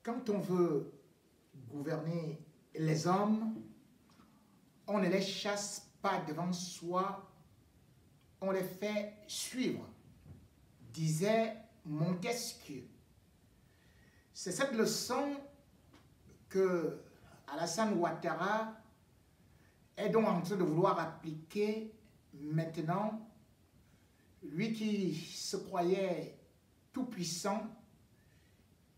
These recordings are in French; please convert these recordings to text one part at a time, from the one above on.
Quand on veut gouverner les hommes, on ne les chasse pas devant soi, on les fait suivre, disait Montesquieu. C'est cette leçon que Alassane Ouattara est donc en train de vouloir appliquer maintenant, lui qui se croyait tout puissant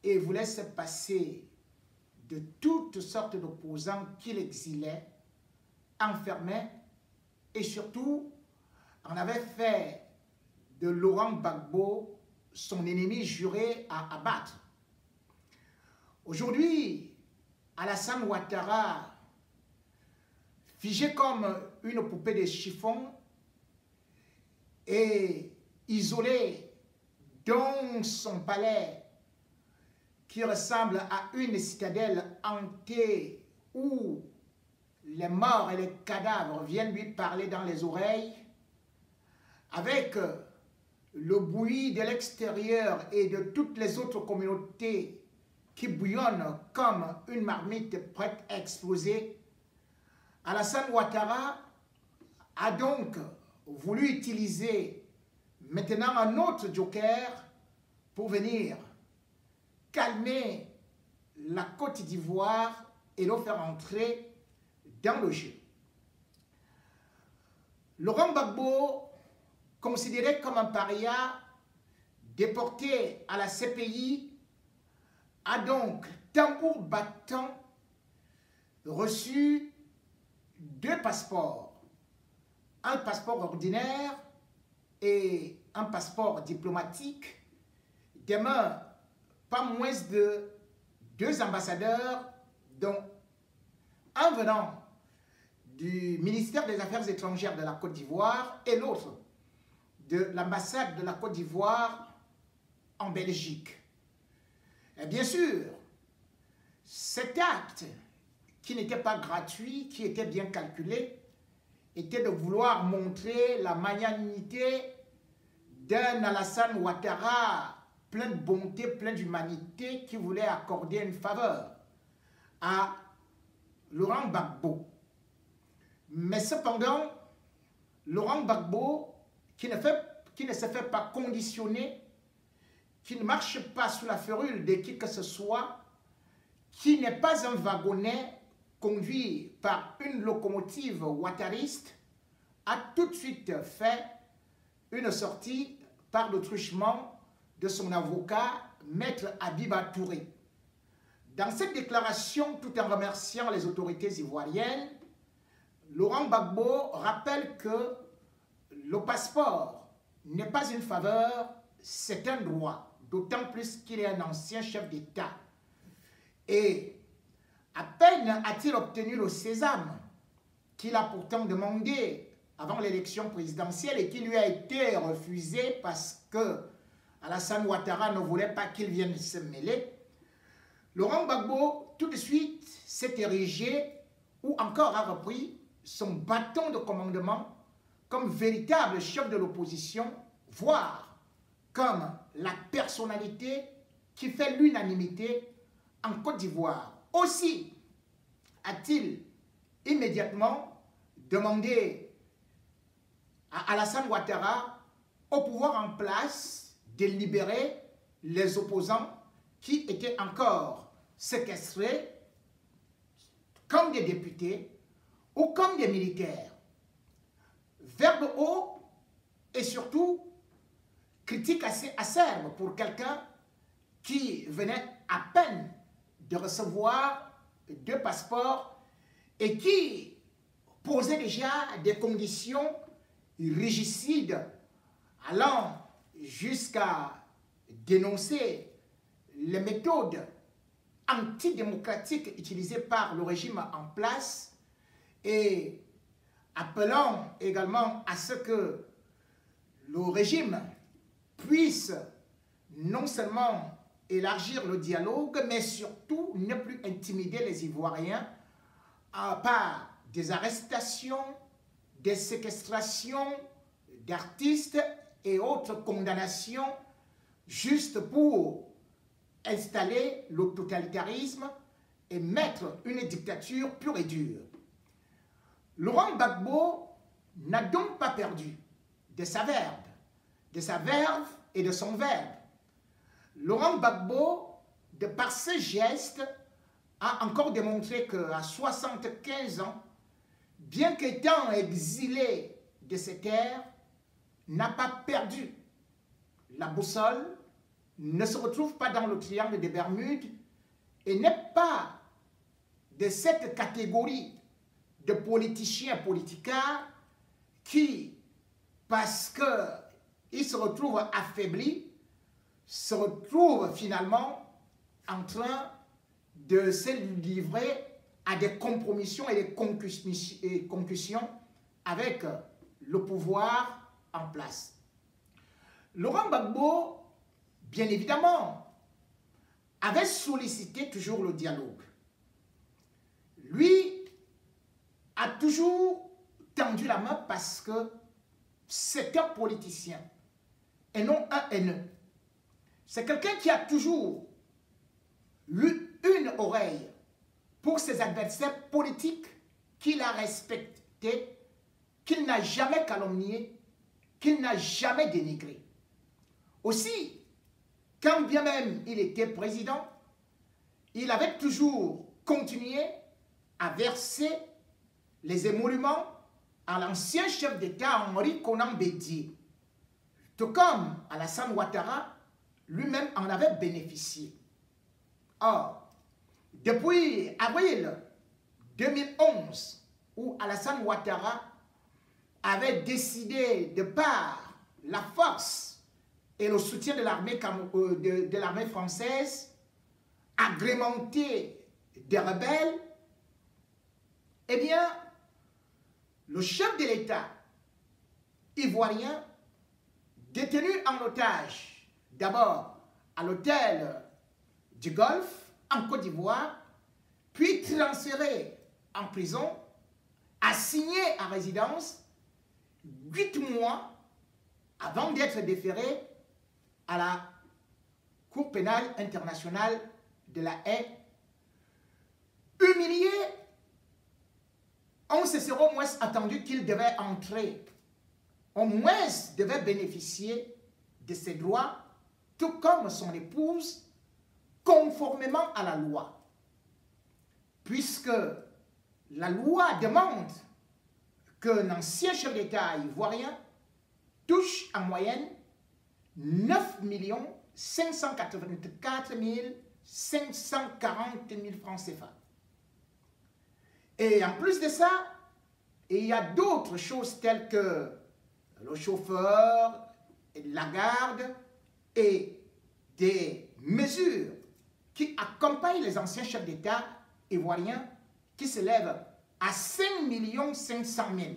et voulait se passer de toutes sortes d'opposants qu'il exilait, enfermait et surtout en avait fait de Laurent Gbagbo son ennemi juré à abattre. Aujourd'hui, Alassane Ouattara, figé comme une poupée de chiffon et isolé dans son palais qui ressemble à une citadelle hantée où les morts et les cadavres viennent lui parler dans les oreilles, avec le bruit de l'extérieur et de toutes les autres communautés qui bouillonnent comme une marmite prête à exploser, Alassane Ouattara a donc voulu utiliser maintenant un autre joker pour venir calmer la Côte d'Ivoire et le faire entrer dans le jeu. Laurent Gbagbo, considéré comme un paria, déporté à la CPI, a donc, tambour battant, reçu 2 passeports. Un passeport ordinaire et un passeport diplomatique des mains pas moins de 2 ambassadeurs, dont un venant du ministère des Affaires étrangères de la Côte d'Ivoire et l'autre de l'ambassade de la Côte d'Ivoire en Belgique. Et bien sûr, cet acte, qui n'était pas gratuit, qui était bien calculé, était de vouloir montrer la magnanimité d'un Alassane Ouattara plein de bonté, plein d'humanité, qui voulait accorder une faveur à Laurent Gbagbo. Mais cependant, Laurent Gbagbo, qui ne se fait pas conditionner, qui ne marche pas sous la férule de qui que ce soit, qui n'est pas un wagonnet conduit par une locomotive ouattariste, a tout de suite fait une sortie par le truchement de son avocat, Maître Habiba Touré. Dans cette déclaration, tout en remerciant les autorités ivoiriennes, Laurent Gbagbo rappelle que le passeport n'est pas une faveur, c'est un droit, d'autant plus qu'il est un ancien chef d'État. Et à peine a-t-il obtenu le sésame qu'il a pourtant demandé avant l'élection présidentielle et qui lui a été refusé parce que Alassane Ouattara ne voulait pas qu'il vienne se mêler, Laurent Gbagbo tout de suite s'est érigé ou encore a repris son bâton de commandement comme véritable chef de l'opposition, voire comme la personnalité qui fait l'unanimité en Côte d'Ivoire. Aussi a-t-il immédiatement demandé à Alassane Ouattara, au pouvoir en place, de libérer les opposants qui étaient encore séquestrés comme des députés ou comme des militaires. Verbe haut et surtout critique assez acerbe pour quelqu'un qui venait à peine de recevoir 2 passeports et qui posait déjà des conditions régicides allant jusqu'à dénoncer les méthodes antidémocratiques utilisées par le régime en place et appelant également à ce que le régime puisse non seulement élargir le dialogue, mais surtout ne plus intimider les Ivoiriens par des arrestations, des séquestrations d'artistes et autres condamnations juste pour installer le totalitarisme et mettre une dictature pure et dure. Laurent Gbagbo n'a donc pas perdu de sa verve et de son verbe. Laurent Gbagbo, de par ses gestes, a encore démontré qu'à 75 ans, bien qu'étant exilé de ses terres, n'a pas perdu la boussole, ne se retrouve pas dans le triangle des Bermudes et n'est pas de cette catégorie de politiciens politicards qui, parce qu'ils se retrouvent affaiblis, se retrouvent finalement en train de se livrer à des compromissions et des concussions avec le pouvoir en place. Laurent Gbagbo, bien évidemment, avait sollicité toujours le dialogue. Lui a toujours tendu la main parce que c'est un politicien et non un haineux. C'est quelqu'un qui a toujours eu une oreille pour ses adversaires politiques, qu'il a respectés, qu'il n'a jamais calomnié, qu'il n'a jamais dénigré. Aussi, quand bien même il était président, il avait toujours continué à verser les émoluments à l'ancien chef d'État Henri Konan Bédié, tout comme Alassane Ouattara lui-même en avait bénéficié. Or, depuis avril 2011, où Alassane Ouattara avait décidé, de par la force et le soutien de l'armée française, agrémenté des rebelles, eh bien, le chef de l'État ivoirien, détenu en otage, d'abord à l'hôtel du Golfe, en Côte d'Ivoire, puis transféré en prison, a signé à résidence 8 mois avant d'être déféré à la Cour pénale internationale de la Haye. Humilié, on se serait au moins attendu qu'il devait entrer, au moins devait bénéficier de ses droits, tout comme son épouse, conformément à la loi. Puisque la loi demande qu'un ancien chef d'État ivoirien touche en moyenne 9 584 540 francs CFA. Et en plus de ça, il y a d'autres choses telles que le chauffeur, la garde et des mesures qui accompagnent les anciens chefs d'État ivoiriens qui s'élèvent à 5 500 000.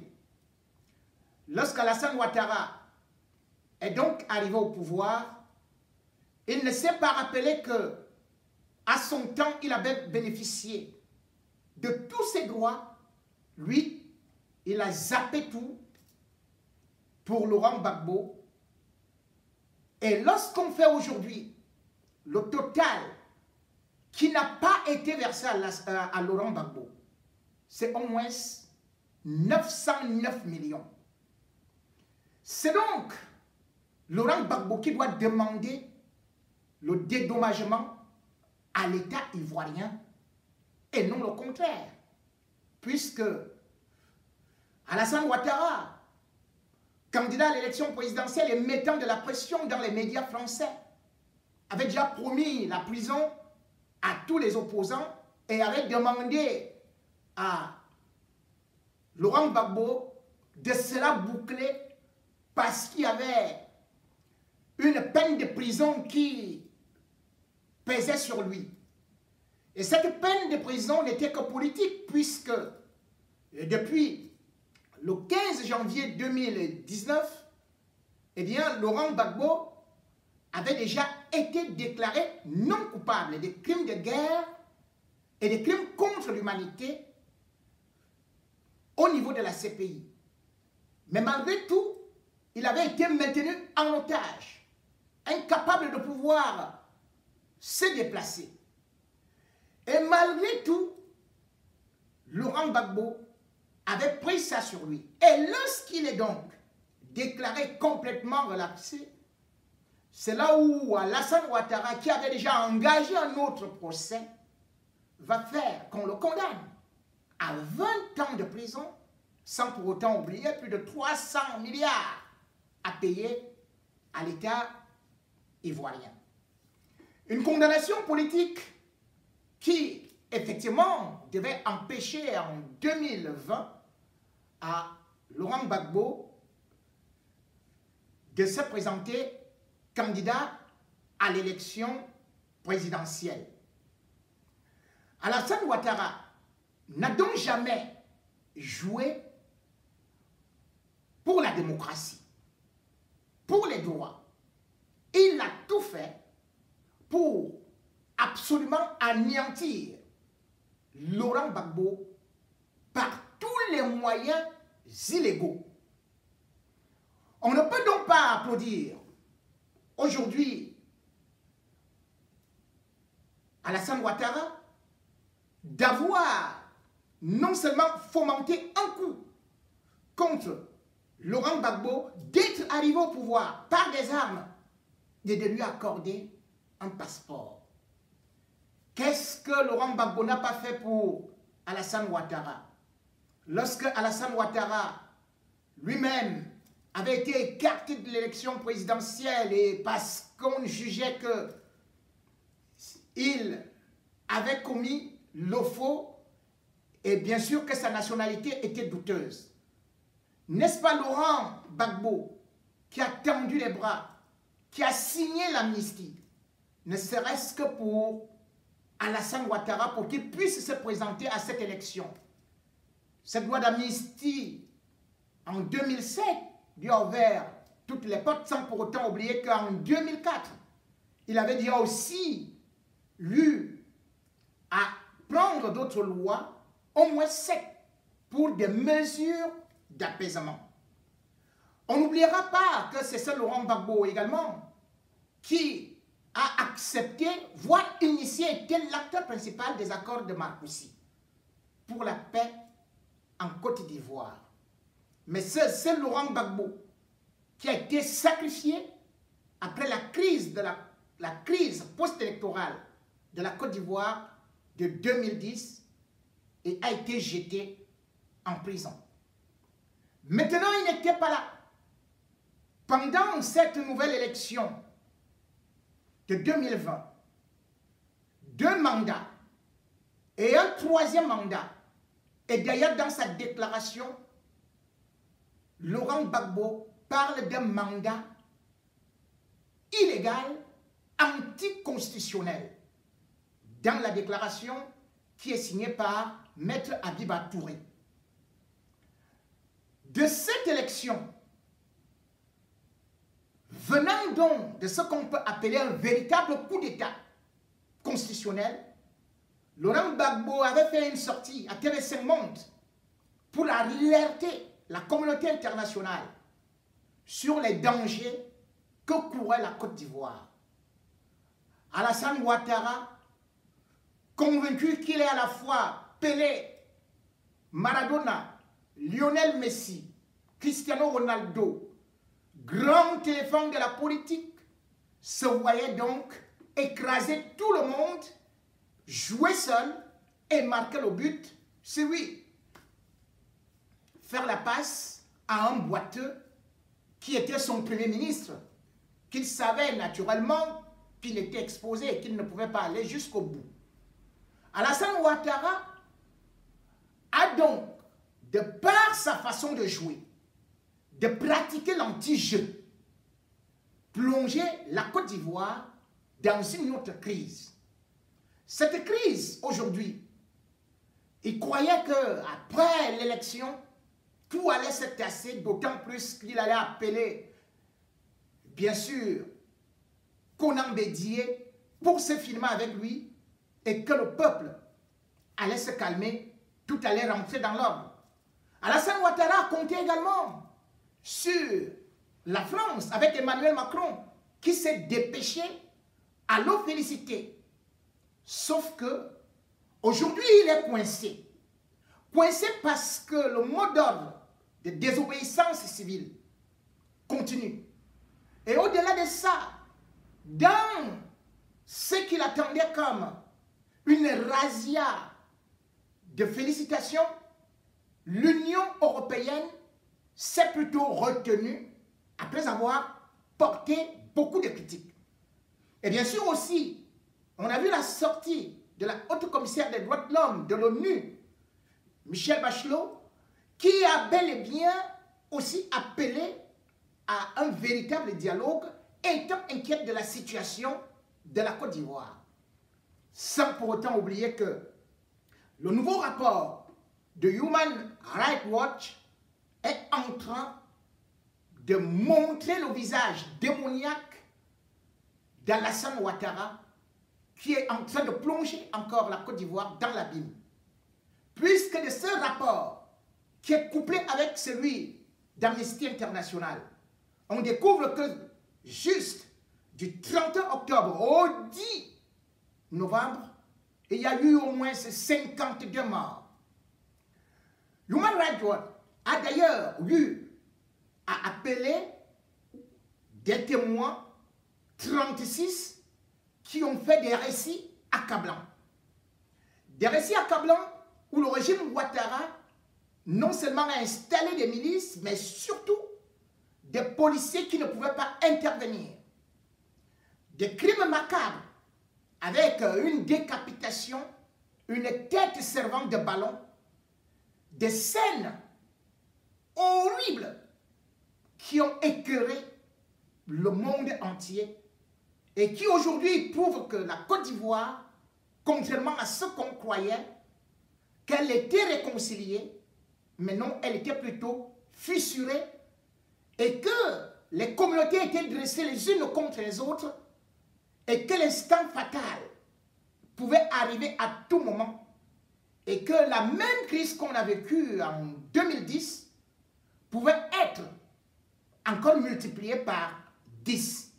Lorsqu'Alassane Ouattara est donc arrivé au pouvoir, il ne s'est pas rappelé que, à son temps, il avait bénéficié de tous ses droits. Lui, il a zappé tout pour Laurent Gbagbo. Et lorsqu'on fait aujourd'hui le total qui n'a pas été versé à Laurent Gbagbo, c'est au moins 909 millions. C'est donc Laurent Gbagbo qui doit demander le dédommagement à l'État ivoirien et non le contraire. Puisque Alassane Ouattara, candidat à l'élection présidentielle et mettant de la pression dans les médias français, avait déjà promis la prison à tous les opposants et avait demandé à Laurent Gbagbo de se la boucler parce qu'il y avait une peine de prison qui pesait sur lui. Et cette peine de prison n'était que politique puisque depuis le 15 janvier 2019, eh bien, Laurent Gbagbo avait déjà été déclaré non coupable des crimes de guerre et des crimes contre l'humanité au niveau de la CPI. Mais malgré tout, il avait été maintenu en otage, incapable de pouvoir s'est déplacé. Et malgré tout, Laurent Gbagbo avait pris ça sur lui. Et lorsqu'il est donc déclaré complètement relaxé, c'est là où Alassane Ouattara, qui avait déjà engagé un autre procès, va faire qu'on le condamne à 20 ans de prison, sans pour autant oublier plus de 300 milliards à payer à l'État ivoirien. Une condamnation politique qui, effectivement, devait empêcher en 2020 à Laurent Gbagbo de se présenter candidat à l'élection présidentielle. Alassane Ouattara n'a donc jamais joué pour la démocratie, pour les droits. Il a tout fait pour absolument anéantir Laurent Gbagbo par tous les moyens illégaux. On ne peut donc pas applaudir aujourd'hui Alassane Ouattara d'avoir non seulement fomenté un coup contre Laurent Gbagbo, d'être arrivé au pouvoir par des armes et de lui accorder un passeport. Qu'est-ce que Laurent Gbagbo n'a pas fait pour Alassane Ouattara? Lorsque Alassane Ouattara lui-même avait été écarté de l'élection présidentielle et parce qu'on jugeait qu'il avait commis le faux et bien sûr que sa nationalité était douteuse. N'est-ce pas Laurent Gbagbo qui a tendu les bras, qui a signé l'amnistie, ne serait-ce que pour Alassane Ouattara pour qu'il puisse se présenter à cette élection? Cette loi d'amnistie en 2007 lui a ouvert toutes les portes sans pour autant oublier qu'en 2004, il avait déjà aussi eu à prendre d'autres lois, au moins 7, pour des mesures d'apaisement. On n'oubliera pas que c'est ce Laurent Gbagbo également qui a accepté, voire initié, était l'acteur principal des accords de Marcoussis pour la paix en Côte d'Ivoire. Mais c'est Laurent Gbagbo qui a été sacrifié après la crise post-électorale de la Côte d'Ivoire de 2010 et a été jeté en prison. Maintenant, il n'était pas là. Pendant cette nouvelle élection de 2020, 2 mandats et un 3e mandat, et d'ailleurs dans sa déclaration, Laurent Gbagbo parle d'un mandat illégal, anticonstitutionnel, dans la déclaration qui est signée par Maître Abiba Touré. De cette élection, venant donc de ce qu'on peut appeler un véritable coup d'État constitutionnel, Laurent Gbagbo avait fait une sortie à TV5 Monde pour alerter la communauté internationale sur les dangers que courait la Côte d'Ivoire. Alassane Ouattara, convaincu qu'il est à la fois Pelé, Maradona, Lionel Messi, Cristiano Ronaldo, grand éléphant de la politique, se voyait donc écraser tout le monde, jouer seul et marquer le but, c'est oui. Faire la passe à un boiteux qui était son premier ministre, qu'il savait naturellement qu'il était exposé et qu'il ne pouvait pas aller jusqu'au bout. Alassane Ouattara a donc, de par sa façon de jouer, de pratiquer l'anti-jeu, plongé la Côte d'Ivoire dans une autre crise. Cette crise, aujourd'hui, il croyait qu'après l'élection, tout allait se tasser, d'autant plus qu'il allait appeler, bien sûr, Konan Bédié pour se filmer avec lui et que le peuple allait se calmer, tout allait rentrer dans l'ordre. Alassane Ouattara comptait également sur la France avec Emmanuel Macron qui s'est dépêché à le féliciter. Sauf que, aujourd'hui, il est coincé. Coincé parce que le mot d'ordre de désobéissance civile continue. Et au-delà de ça, dans ce qu'il attendait comme une razzia de félicitations, l'Union européenne s'est plutôt retenue après avoir porté beaucoup de critiques. Et bien sûr aussi, on a vu la sortie de la haute commissaire des droits de l'homme de l'ONU, Michelle Bachelot, qui a bel et bien aussi appelé à un véritable dialogue, étant inquiète de la situation de la Côte d'Ivoire. Sans pour autant oublier que le nouveau rapport de Human Rights Watch est en train de montrer le visage démoniaque d'Alassane Ouattara, qui est en train de plonger encore la Côte d'Ivoire dans l'abîme. Puisque de ce rapport, qui est couplé avec celui d'Amnesty International, on découvre que juste du 31 octobre au 10 novembre, il y a eu au moins 52 morts. Human Rights Watch a d'ailleurs eu à appeler des témoins, 36, qui ont fait des récits accablants. Des récits accablants où le régime Ouattara non seulement a installé des milices, mais surtout des policiers qui ne pouvaient pas intervenir. Des crimes macabres avec une décapitation, une tête servant de ballon, des scènes horribles qui ont écœuré le monde entier et qui aujourd'hui prouvent que la Côte d'Ivoire, contrairement à ce qu'on croyait, qu'elle était réconciliée, mais non, elle était plutôt fissurée et que les communautés étaient dressées les unes contre les autres et que l'instant fatal pouvait arriver à tout moment et que la même crise qu'on a vécue en 2010 pouvait être encore multipliée par 10.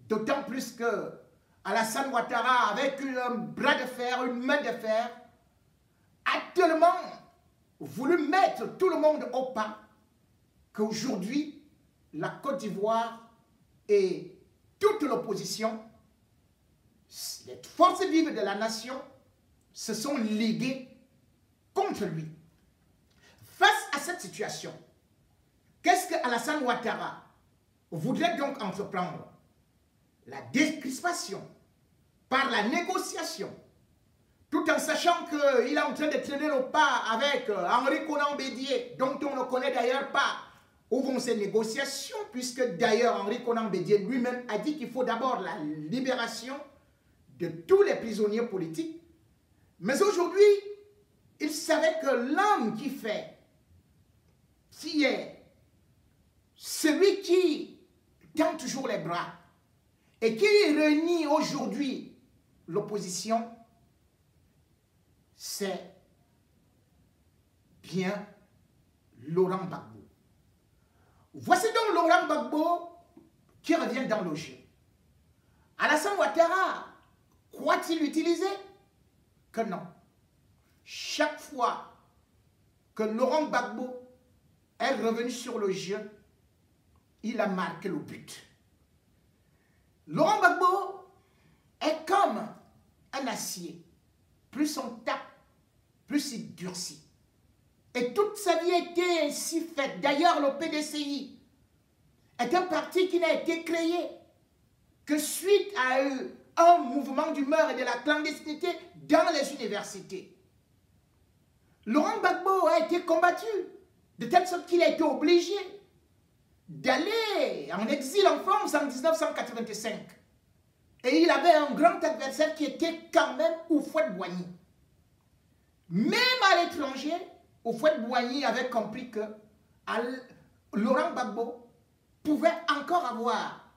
D'autant plus que Alassane Ouattara, avec un bras de fer, une main de fer, a tellement voulu mettre tout le monde au pas qu'aujourd'hui, la Côte d'Ivoire et toute l'opposition, les forces vives de la nation, se sont liguées contre lui. Face à cette situation, qu'est-ce que Alassane Ouattara voudrait donc entreprendre? La décrispation par la négociation, tout en sachant qu'il est en train de traîner le pas avec Henri Konan Bédié, dont on ne connaît d'ailleurs pas où vont ces négociations, puisque d'ailleurs Henri Konan Bédié lui-même a dit qu'il faut d'abord la libération de tous les prisonniers politiques. Mais aujourd'hui, il savait que l'homme qui est celui qui tend toujours les bras et qui renie aujourd'hui l'opposition, c'est bien Laurent Gbagbo. Voici donc Laurent Gbagbo qui revient dans le jeu. Alassane Ouattara, croit-il utiliser? Que non. Chaque fois que Laurent Gbagbo est revenu sur le jeu, il a marqué le but. Laurent Gbagbo est comme un acier. Plus on tape, plus il durcit. Et toute sa vie a été ainsi faite. D'ailleurs, le PDCI est un parti qui n'a été créé que suite à un mouvement d'humeur et de la clandestinité dans les universités. Laurent Gbagbo a été combattu de telle sorte qu'il a été obligé d'aller en exil en France en 1985. Et il avait un grand adversaire qui était quand même Houphouët-Boigny. Même à l'étranger, Houphouët-Boigny avait compris que Laurent Gbagbo pouvait encore avoir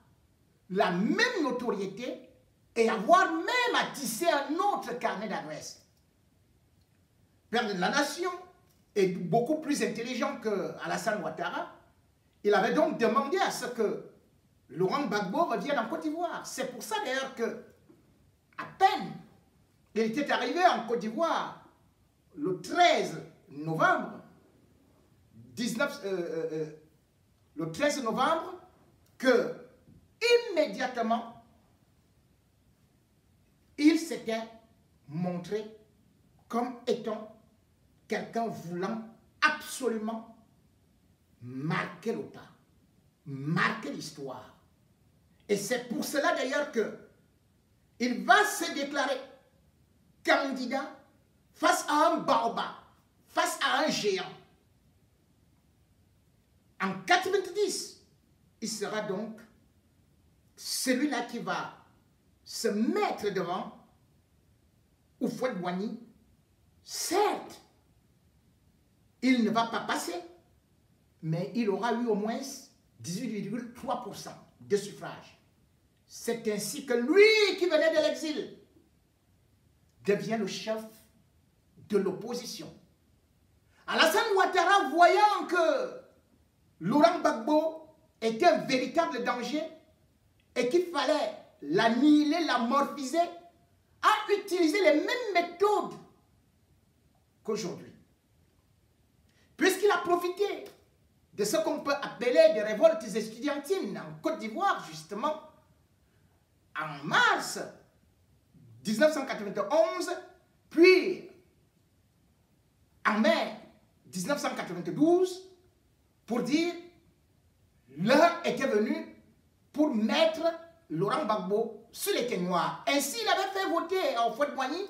la même notoriété et avoir même à tisser un autre carnet d'adresses. Père de la nation est beaucoup plus intelligent que Alassane Ouattara. Il avait donc demandé à ce que Laurent Gbagbo revienne en Côte d'Ivoire. C'est pour ça d'ailleurs que peine. Il était arrivé en Côte d'Ivoire le 13 novembre 19, que immédiatement, il s'était montré comme étant quelqu'un voulant absolument marquer le pas, marquer l'histoire. Et c'est pour cela d'ailleurs que il va se déclarer candidat face à un baobab, face à un géant. En 90, il sera donc celui-là qui va se mettre devant Houphouët-Boigny. Certes, il ne va pas passer, mais il aura eu au moins 18,3% de suffrage. C'est ainsi que lui qui venait de l'exil devient le chef de l'opposition. Alassane Ouattara, voyant que Laurent Gbagbo était un véritable danger et qu'il fallait l'annihiler, l'amorphiser, a utilisé les mêmes méthodes qu'aujourd'hui. Puisqu'il a profité de ce qu'on peut appeler des révoltes estudiantines en Côte d'Ivoire, justement, en mars 1991, puis en mai 1992, pour dire l'heure était venue pour mettre Laurent Gbagbo sur les Kenyans. Ainsi, il avait fait voter à Houphouët-Boigny,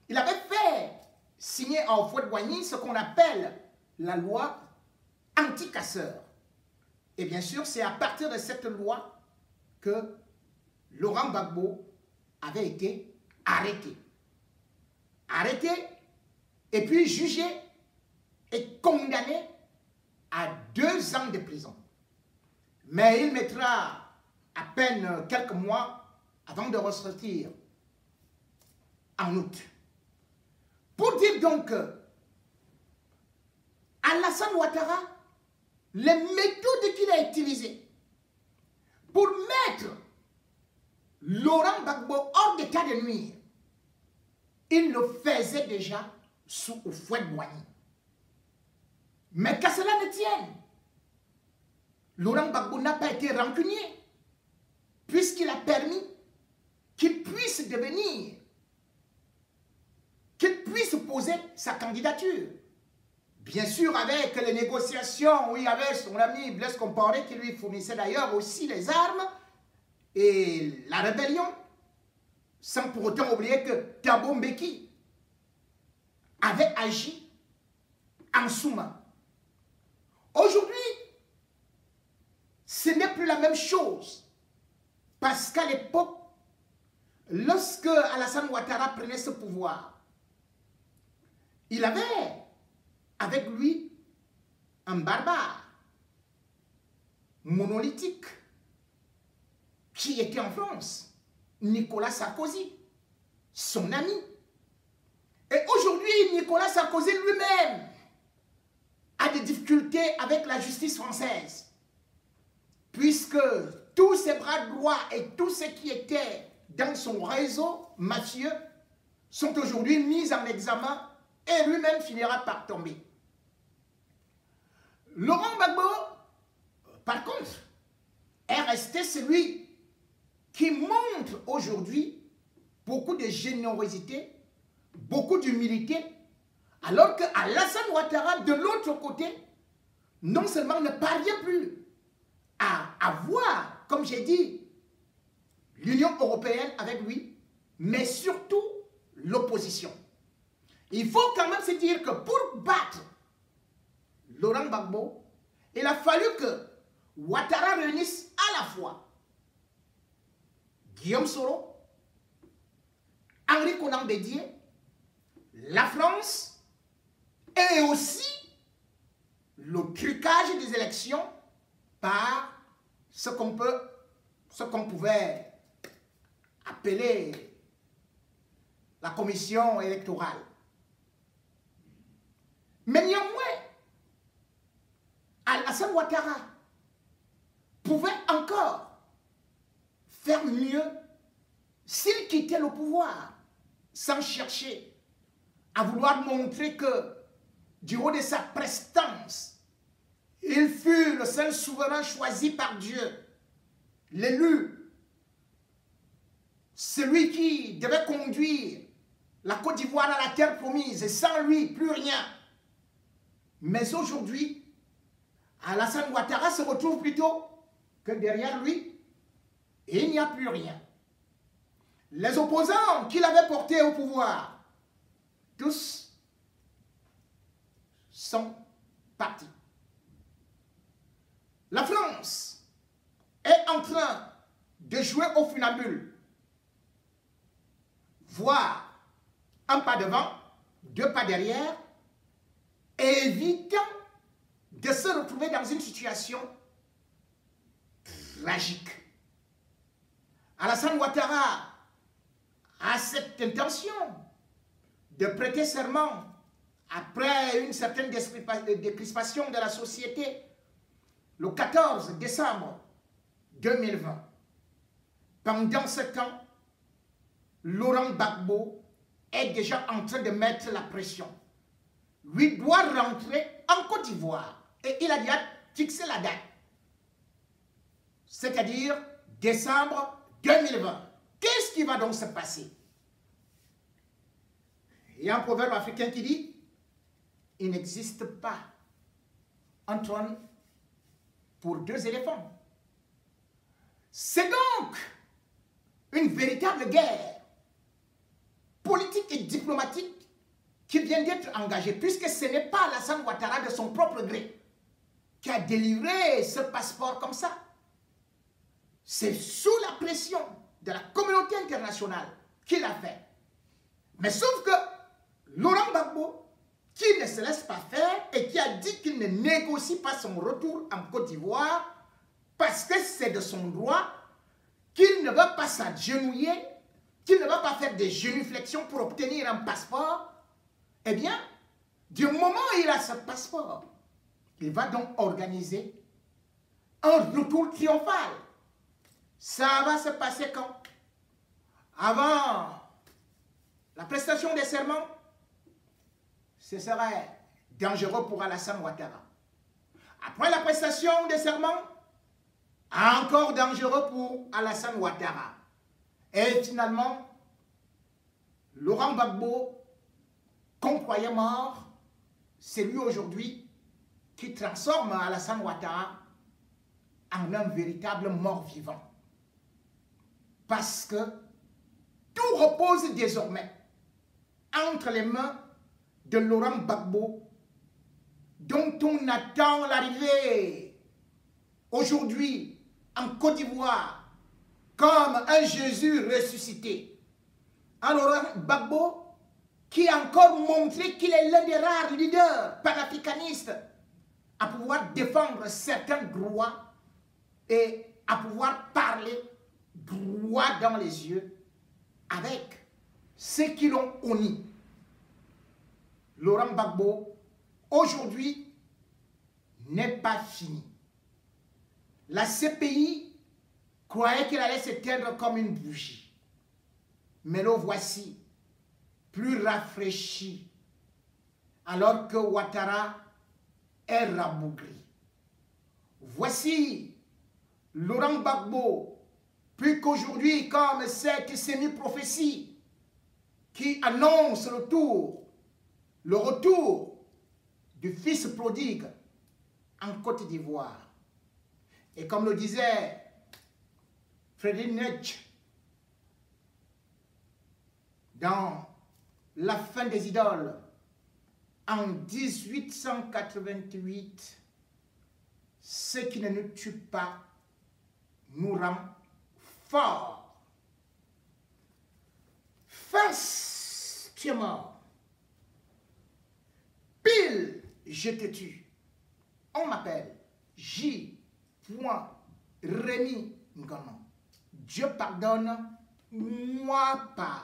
il avait fait signer à Houphouët-Boigny ce qu'on appelle la loi anti-casseurs. Et bien sûr, c'est à partir de cette loi que Laurent Gbagbo avait été arrêté. Arrêté et puis jugé et condamné à 2 ans de prison. Mais il mettra à peine quelques mois avant de ressortir en août. Pour dire donc que Alassane Ouattara, les méthodes qu'il a utilisées pour mettre Laurent Gbagbo hors d'état de nuire, il le faisait déjà sous Houphouët-Boigny. Mais qu'à cela ne tienne, Laurent Gbagbo n'a pas été rancunier, puisqu'il a permis qu'il puisse devenir, qu'il puisse poser sa candidature. Bien sûr, avec les négociations où il y avait son ami Blaise Compaoré qui lui fournissait d'ailleurs aussi les armes et la rébellion, sans pour autant oublier que Thabo Mbeki avait agi en sous-main. Aujourd'hui, ce n'est plus la même chose. Parce qu'à l'époque, lorsque Alassane Ouattara prenait ce pouvoir, il avait avec lui un barbare monolithique qui était en France, Nicolas Sarkozy, son ami. Et aujourd'hui, Nicolas Sarkozy lui-même a des difficultés avec la justice française, puisque tous ses bras droits et tous ceux qui étaient dans son réseau mafieux sont aujourd'hui mis en examen et lui-même finira par tomber. Laurent Gbagbo, par contre, est resté celui qui montre aujourd'hui beaucoup de générosité, beaucoup d'humilité, alors que Alassane Ouattara, de l'autre côté, non seulement ne parvient plus à avoir, comme j'ai dit, l'Union européenne avec lui, mais surtout l'opposition. Il faut quand même se dire que pour battre Laurent Gbagbo, il a fallu que Ouattara réunisse à la fois Guillaume Soro, Henri Konan Bédié, la France et aussi le trucage des élections par ce qu'on pouvait appeler la commission électorale. Mais néanmoins, Alassane Ouattara pouvait encore faire mieux s'il quittait était-elle au pouvoir, sans chercher à vouloir montrer que, du haut de sa prestance, il fut le seul souverain choisi par Dieu, l'élu, celui qui devait conduire la Côte d'Ivoire à la terre promise, et sans lui, plus rien. Mais aujourd'hui, Alassane Ouattara se retrouve plutôt que derrière lui, il n'y a plus rien. Les opposants qu'il avait portés au pouvoir, tous sont partis. La France est en train de jouer au funambule, voire un pas devant, deux pas derrière, évitant de se retrouver dans une situation tragique. Alassane Ouattara a cette intention de prêter serment après une certaine décrispation de la société le 14 décembre 2020. Pendant ce temps, Laurent Gbagbo est déjà en train de mettre la pression. Lui doit rentrer en Côte d'Ivoire et il a déjà fixé la date, c'est-à-dire décembre 2020. Qu'est-ce qui va donc se passer? Il y a un proverbe africain qui dit: il n'existe pas un trône pour deux éléphants. C'est donc une véritable guerre politique et diplomatique qui vient d'être engagée, puisque ce n'est pas Alassane Ouattara de son propre gré qui a délivré ce passeport comme ça. C'est sous la pression de la communauté internationale qu'il a fait. Mais sauf que Laurent Gbagbo, qui ne se laisse pas faire et qui a dit qu'il ne négocie pas son retour en Côte d'Ivoire parce que c'est de son droit, qu'il ne va pas s'agenouiller, qu'il ne va pas faire des genuflexions pour obtenir un passeport, eh bien, du moment où il a ce passeport, il va donc organiser un retour triomphal. Ça va se passer quand? Avant la prestation des serments, ce serait dangereux pour Alassane Ouattara. Après la prestation des serments, encore dangereux pour Alassane Ouattara. Et finalement, Laurent Gbagbo, qu'on croyait mort, c'est lui aujourd'hui qui transforme Alassane Ouattara en un véritable mort-vivant. Parce que tout repose désormais entre les mains de Laurent Gbagbo, dont on attend l'arrivée aujourd'hui en Côte d'Ivoire comme un Jésus ressuscité. Un Laurent Gbagbo qui a encore montré qu'il est l'un des rares leaders panafricanistes à pouvoir défendre certains droits et à pouvoir parler droit dans les yeux avec ceux qui l'ont honni. Laurent Gbagbo, aujourd'hui, n'est pas fini. La CPI croyait qu'il allait s'éteindre comme une bougie. Mais le voici, plus rafraîchi, alors que Ouattara est rabougri. Voici Laurent Gbagbo, plus qu'aujourd'hui, comme cette semi-prophétie qui annonce le retour du fils prodigue en Côte d'Ivoire. Et comme le disait Friedrich Nietzsche dans La fin des idoles, en 1888, ce qui ne nous tue pas nous rend forts. Face, tu es mort. Pile, je te tue. On m'appelle J. Rémi Ngonon. Dieu pardonne, moi pas.